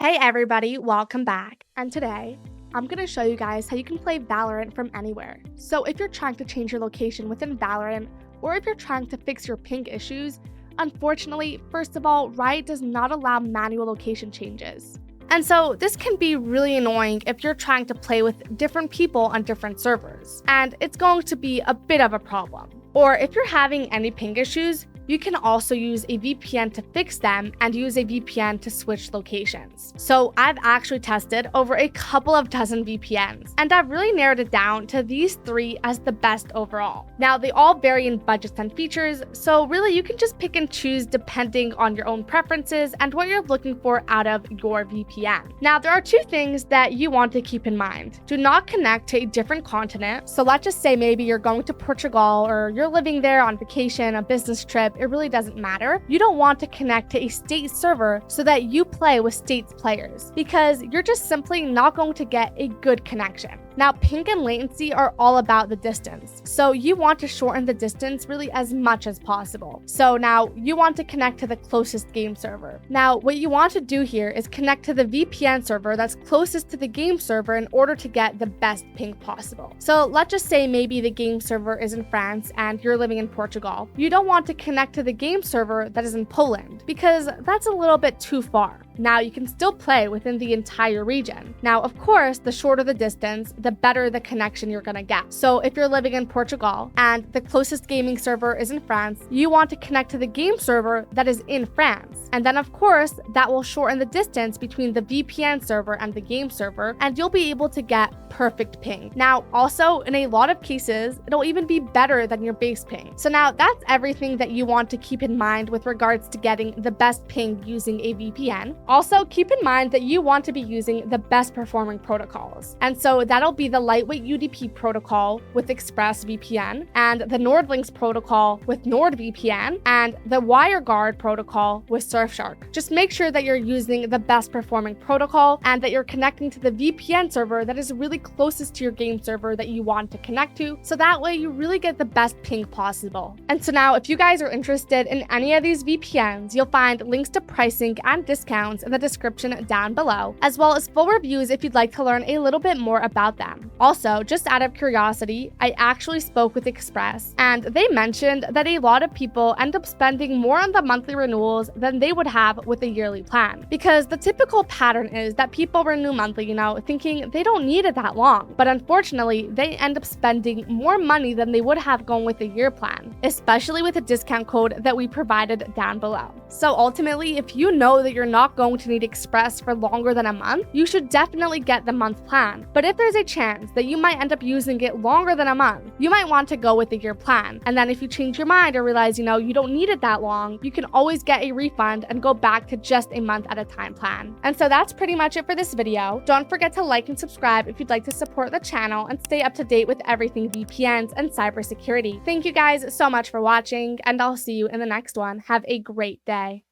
Hey everybody, welcome back. And today, I'm going to show you guys how you can play Valorant from anywhere. So if you're trying to change your location within Valorant, or if you're trying to fix your ping issues, unfortunately, first of all, Riot does not allow manual location changes. And so this can be really annoying if you're trying to play with different people on different servers, and it's going to be a bit of a problem. Or if you're having any ping issues, you can also use a VPN to fix them and use a VPN to switch locations. So I've actually tested over a couple of dozen VPNs, and I've really narrowed it down to these three as the best overall. Now, they all vary in budgets and features, so really you can just pick and choose depending on your own preferences and what you're looking for out of your VPN. Now, there are two things that you want to keep in mind. Do not connect to a different continent. So let's just say maybe you're going to Portugal or you're living there on vacation, a business trip. It really doesn't matter. You don't want to connect to a state server so that you play with state's players, because you're just simply not going to get a good connection. Now, ping and latency are all about the distance, so you want to shorten the distance really as much as possible. So now you want to connect to the closest game server. Now, what you want to do here is connect to the VPN server that's closest to the game server in order to get the best ping possible. So let's just say maybe the game server is in France and you're living in Portugal. You don't want to connect to the game server that is in Poland, because that's a little bit too far. Now, you can still play within the entire region. Now, of course, the shorter the distance, the better the connection you're gonna get. So if you're living in Portugal and the closest gaming server is in France, you want to connect to the game server that is in France. And then, of course, that will shorten the distance between the VPN server and the game server, and you'll be able to get perfect ping. Now, also, in a lot of cases, it'll even be better than your base ping. So now that's everything that you want to keep in mind with regards to getting the best ping using a VPN. Also, keep in mind that you want to be using the best performing protocols. And so that'll be the lightweight UDP protocol with ExpressVPN, and the NordLynx protocol with NordVPN, and the WireGuard protocol with Surfshark. Just make sure that you're using the best performing protocol and that you're connecting to the VPN server that is really closest to your game server that you want to connect to, so that way you really get the best ping possible. And so now, if you guys are interested in any of these VPNs, you'll find links to pricing and discounts in the description down below, as well as full reviews if you'd like to learn a little bit more about them. Also, just out of curiosity, I actually spoke with Express, and they mentioned that a lot of people end up spending more on the monthly renewals than they would have with a yearly plan, because the typical pattern is that people renew monthly, thinking they don't need it that long, but unfortunately, they end up spending more money than they would have going with a year plan, especially with the discount code that we provided down below. So ultimately, if you know that you're not going to need Express for longer than a month, you should definitely get the month plan. But if there's a chance that you might end up using it longer than a month, you might want to go with the year plan. And then if you change your mind or realize, you don't need it that long, you can always get a refund and go back to just a month at a time plan. And so that's pretty much it for this video. Don't forget to like and subscribe if you'd like to support the channel and stay up to date with everything VPNs and cybersecurity. Thank you guys so much for watching, and I'll see you in the next one. Have a great day.